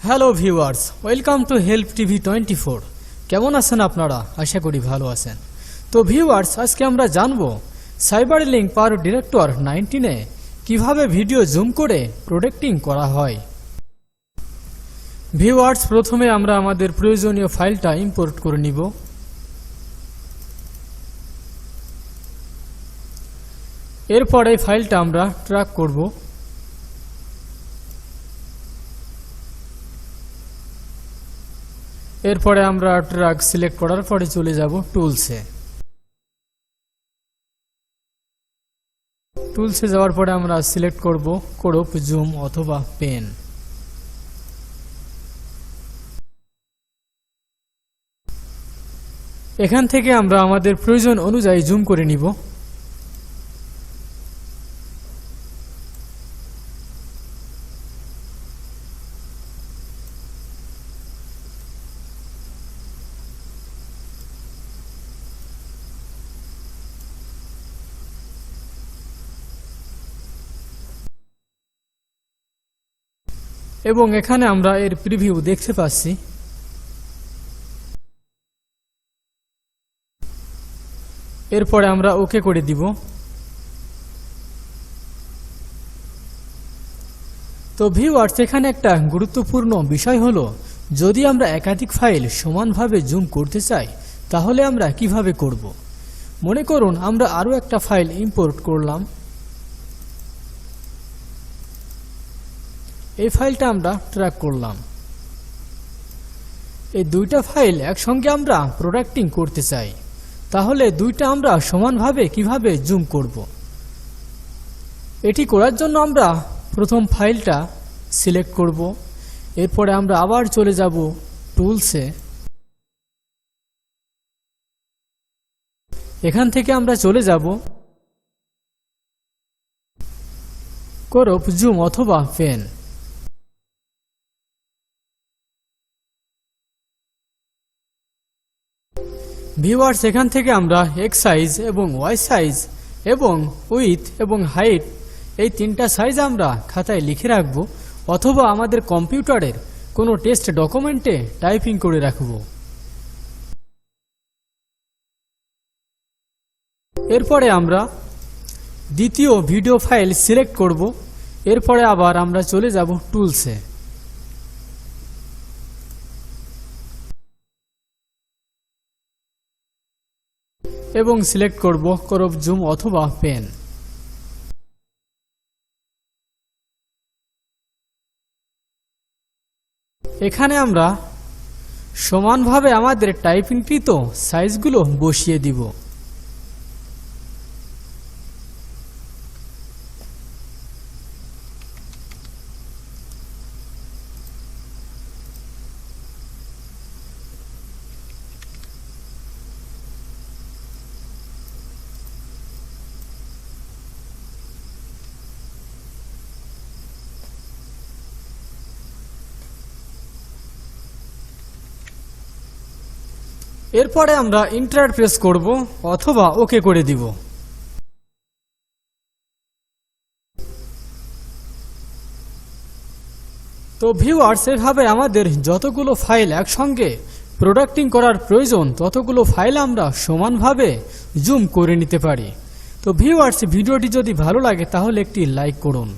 Hello viewers, welcome to help TV 24। কেমন আছেন আপনারা? আশা করি ভালো আছেন। তো ভিউয়ার্স, আজকে আমরা জানব সাইবারলিংক পাওয়ারডিরেক্টর 19 এ কিভাবে ভিডিও জুম করে প্রোডেক্টিং করা হয়। ভিউয়ার্স, প্রথমে আমরা আমাদের প্রয়োজনীয় ফাইলটা ইম্পোর্ট করে নিব। এরপর এই ফাইলটা আমরা ট্র্যাক করব। এরপরে আমরা ট্র্যাক সিলেক্ট করার পরে চলে যাব টুলসে। টুলসে যাওয়ার পরে আমরা সিলেক্ট করব ক্রপ, জুম অথবা পেন। এখান থেকে আমরা আমাদের প্রয়োজন অনুযায়ী জুম করে নিব। এবং এখানে আমরা এর প্রিভিউ দেখতে পাচ্ছি। এরপরে আমরা ওকে করে দিব। তো ভিউয়ার্স, এখানে একটা গুরুত্বপূর্ণ বিষয় হলো, যদি আমরা একাধিক ফাইল সমানভাবে জুম করতে চাই তাহলে আমরা কিভাবে করব। মনে করুন আমরা আরও একটা ফাইল ইম্পোর্ট করলাম। এই ফাইলটা আমরা ট্র্যাক করলাম। এই দুইটা ফাইল একসঙ্গে আমরা প্রোডাক্টিং করতে চাই, তাহলে দুইটা আমরা সমানভাবে কিভাবে জুম করব। এটি করার জন্য আমরা প্রথম ফাইলটা সিলেক্ট করব। এরপরে আমরা আবার চলে যাব টুলসে। এখান থেকে আমরা চলে যাব ক্রপ, জুম অথবা পেন। ভিউয়ার্স, এখান থেকে আমরা এক্স সাইজ এবং ওয়াই সাইজ এবং উইথ এবং হাইট এই তিনটা সাইজ আমরা খাতায় লিখে রাখব, অথবা আমাদের কম্পিউটারের কোনো টেক্সট ডকুমেন্টে টাইপিং করে রাখব। এরপরে আমরা দ্বিতীয় ভিডিও ফাইল সিলেক্ট করব। এরপরে আবার আমরা চলে যাব টুলসে। এবং সিলেক্ট করব ক্রপ, জুম অথবা পেন। এখানে আমরা সমানভাবে আমাদের টাইপিংকৃত সাইজগুলো বসিয়ে দিব। এরপরে আমরা এন্টার প্রেস করব অথবা ওকে করে দিব। তো ভিউয়ার্স, এভাবে আমাদের যতগুলো ফাইল একসঙ্গে প্রোডাক্টিং করার প্রয়োজন ততগুলো ফাইল আমরা সমানভাবে জুম করে নিতে পারি। তো ভিউয়ার্স, ভিডিওটি যদি ভালো লাগে তাহলে একটি লাইক করুন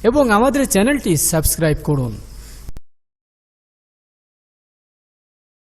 এবং আমাদের চ্যানেলটি সাবস্ক্রাইব করুন।